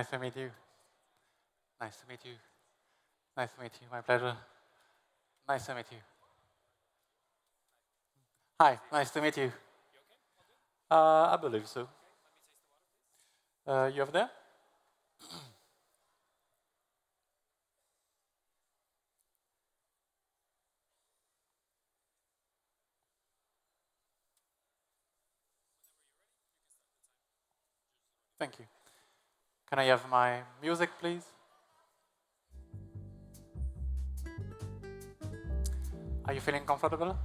Nice to meet you. Nice to meet you. Nice to meet you. My pleasure. Nice to meet you. Hi, nice to meet you. I believe so. You over there? Thank you. Can I have my music, please? Are you feeling comfortable?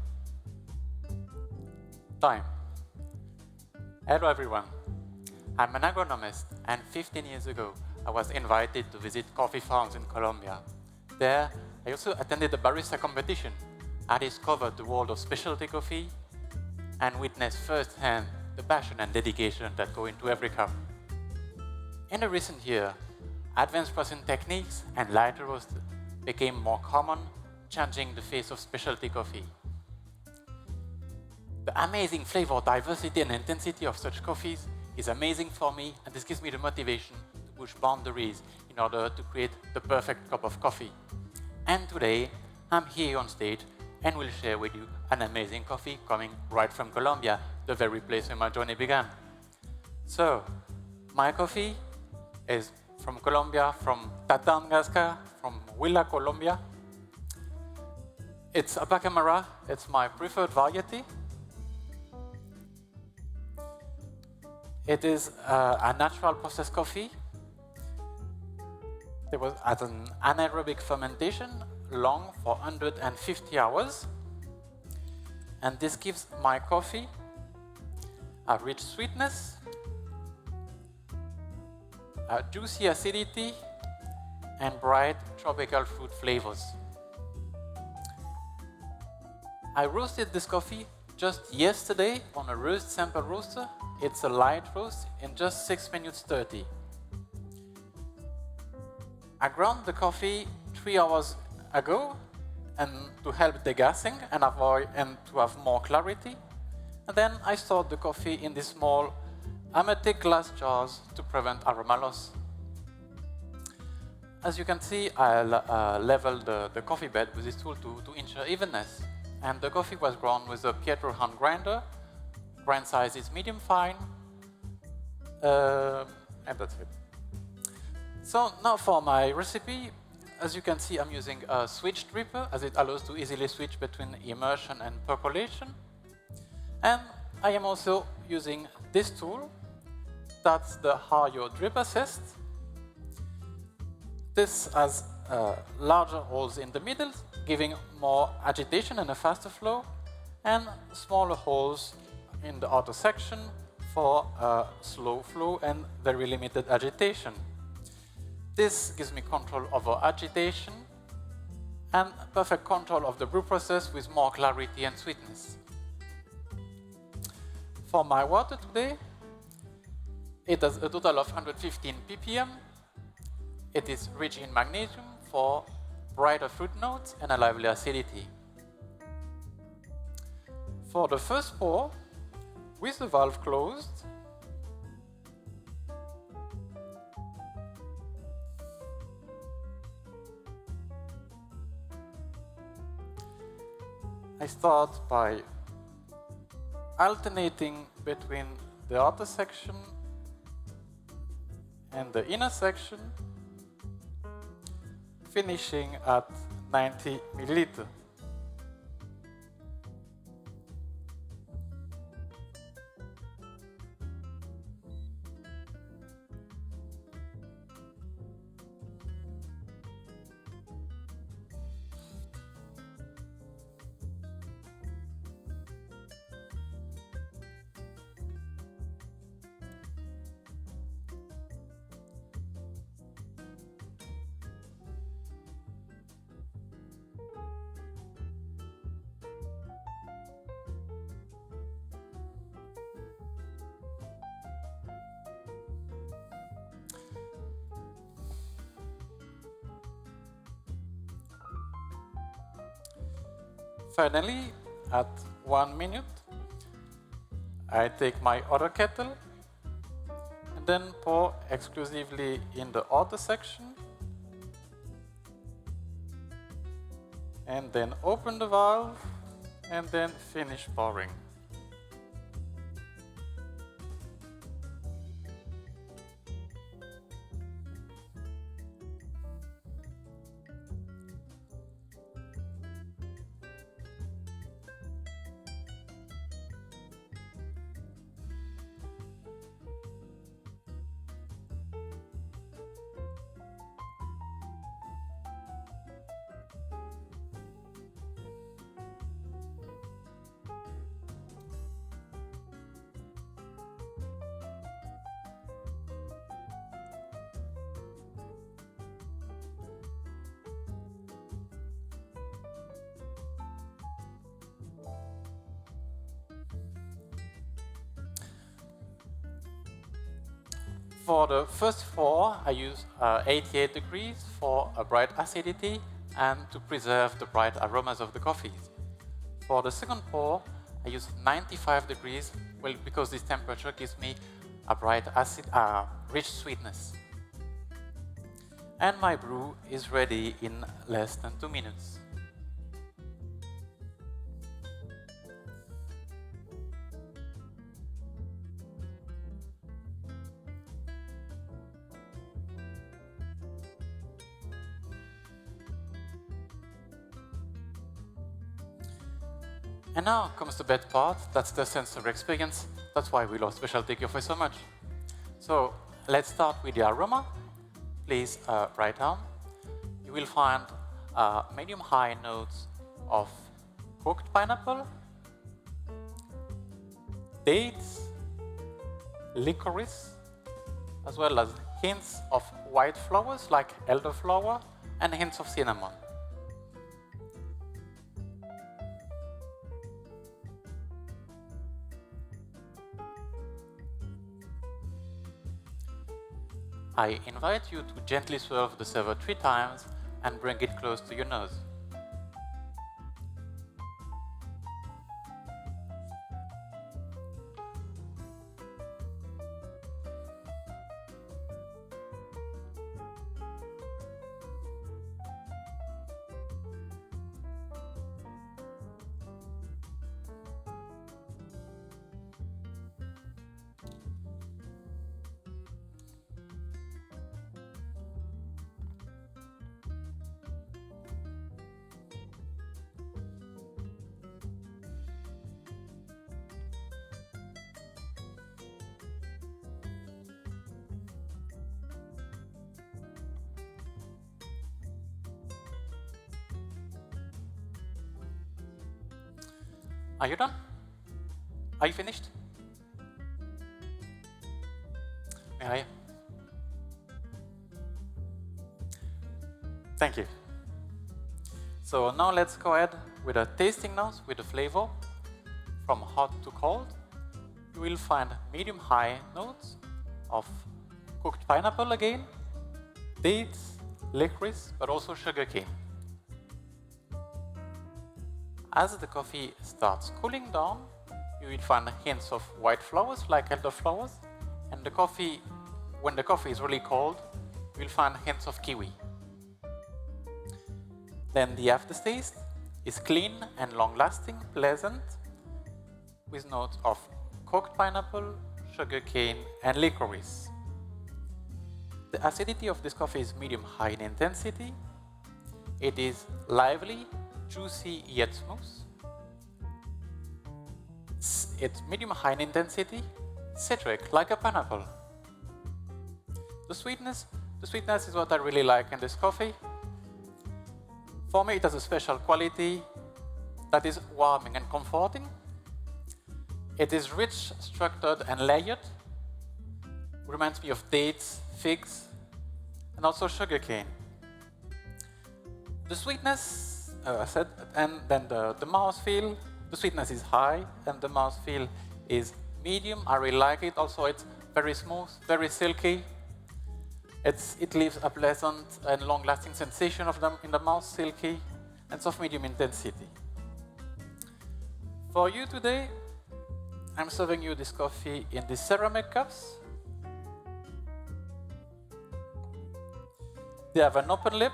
Time. Hello, everyone. I'm an agronomist, and 15 years ago, I was invited to visit coffee farms in Colombia. There, I also attended a barista competition. I discovered the world of specialty coffee and witnessed firsthand the passion and dedication that go into every cup. In the recent year, advanced processing techniques and light roast became more common, changing the face of specialty coffee. The amazing flavor, diversity, and intensity of such coffees is amazing for me, and this gives me the motivation to push boundaries in order to create the perfect cup of coffee. And today, I'm here on stage and will share with you an amazing coffee coming right from Colombia, the very place where my journey began. So, my coffee is from Colombia, from Tatangasca, from Huila, Colombia. It's a Pacamara. It's my preferred variety. It is a natural processed coffee. It was at an anaerobic fermentation, long for 150 hours. And this gives my coffee a rich sweetness, a juicy acidity, and bright tropical fruit flavors. I roasted this coffee just yesterday on a roast sample roaster. It's a light roast in just 6 minutes 30. I ground the coffee 3 hours ago and to help degassing and to have more clarity. And then I stored the coffee in these small aromatic glass jars to prevent aroma loss. As you can see, I'll level the coffee bed with this tool to ensure evenness. And the coffee was ground with a Pietro hand grinder. Grind size is medium fine. And that's it. So now for my recipe, as you can see, I'm using a switch dripper as it allows to easily switch between immersion and percolation. And I am also using this tool. That's the Hario Drip Assist. This has larger holes in the middle, giving more agitation and a faster flow, and smaller holes in the outer section for slow flow and very limited agitation. This gives me control over agitation and perfect control of the brew process with more clarity and sweetness. For my water today, it has a total of 115 ppm. It is rich in magnesium for brighter fruit notes and a lively acidity. For the first pour, with the valve closed, I start by alternating between the outer section and the inner section, finishing at 90 milliliters. Finally, at 1 minute, I take my other kettle and then pour exclusively in the other section, and then open the valve, and then finish pouring. For the first pour, I use 88 degrees for a bright acidity and to preserve the bright aromas of the coffees. For the second pour, I use 95 degrees, well, because this temperature gives me a bright acid, rich sweetness. And my brew is ready in less than 2 minutes. And now comes the bad part, that's the sensory experience. That's why we love specialty coffee so much. So let's start with the aroma. Please write down. You will find medium-high notes of cooked pineapple, dates, licorice, as well as hints of white flowers like elderflower and hints of cinnamon. I invite you to gently swirl the server 3 times and bring it close to your nose. Are you done? Are you finished? May I? Thank you. So now let's go ahead with a tasting notes with the flavor from hot to cold. You will find medium-high notes of cooked pineapple again, dates, licorice, but also sugarcane. As the coffee starts cooling down, you will find hints of white flowers like elderflowers, and when the coffee is really cold, you will find hints of kiwi. Then the aftertaste is clean and long-lasting, pleasant, with notes of cooked pineapple, sugarcane, and licorice. The acidity of this coffee is medium-high in intensity. It is lively, juicy yet smooth. It's medium-high in intensity, citric like a pineapple. The sweetness is what I really like in this coffee. For me, it has a special quality that is warming and comforting. It is rich, structured, and layered. Reminds me of dates, figs, and also sugarcane. The sweetness, I said, and then the mouthfeel. The sweetness is high, and the mouthfeel is medium. I really like it. Also, it's very smooth, very silky. It leaves a pleasant and long-lasting sensation of them in the mouth, silky, and of medium intensity. For you today, I'm serving you this coffee in these ceramic cups. They have an open lip,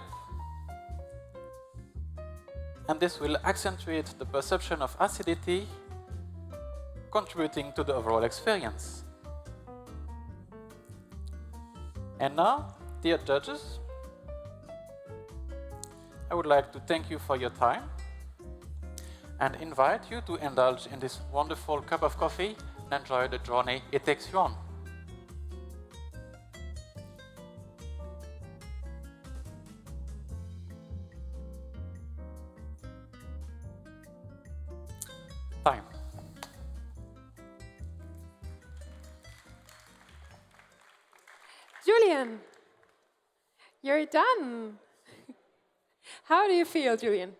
and this will accentuate the perception of acidity, contributing to the overall experience. And now, dear judges, I would like to thank you for your time and invite you to indulge in this wonderful cup of coffee and enjoy the journey it takes you on. Time. Julien, you're done. How do you feel, Julien?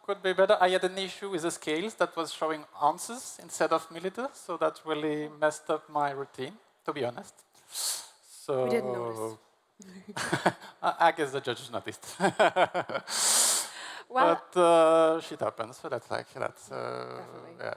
Could be better. I had an issue with the scales that was showing ounces instead of milliliters, so that really messed up my routine, to be honest. So We didn't notice. I guess the judges noticed. Well, But shit happens, so that's Definitely. yeah.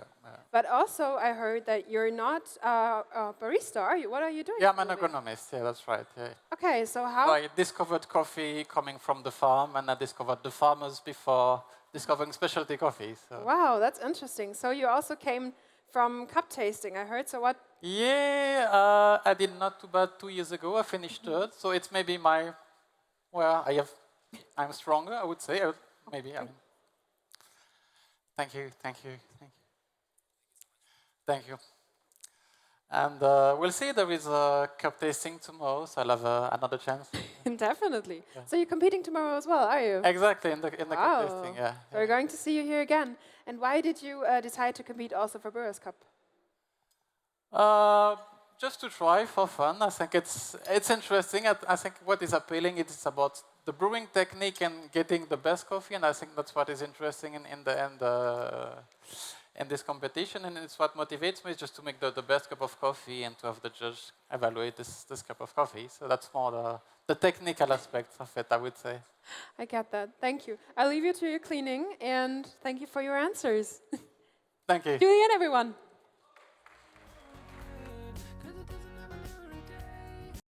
but also I heard that you're not a barista, are you? What are you doing? Yeah, I'm an for a living? agronomist. Yeah, that's right. Yeah. Okay, so how? So I discovered coffee coming from the farm, and I discovered the farmers before discovering specialty coffee. So. Wow, that's interesting. So you also came from cup tasting, I heard. So what? Yeah, I did not too bad 2 years ago. I finished third, so it's maybe I'm stronger, I would say. Maybe. I mean. Thank you. Thank you. And we'll see. There is a cup tasting tomorrow, so I'll have another chance. Definitely. So you're competing tomorrow as well, are you? Exactly, in the Wow. cup tasting. Yeah. So we're going to see you here again. And why did you decide to compete also for Brewers Cup? Just to try for fun. I think it's interesting. I think what is appealing is about the brewing technique and getting the best coffee, and I think that's what is interesting in the end in this competition, and it's what motivates me, just to make the best cup of coffee and to have the judge evaluate this cup of coffee. So that's more the technical aspects of it, I would say. I get that. Thank you. I'll leave you to your cleaning, and thank you for your answers. Thank you. Julien, everyone.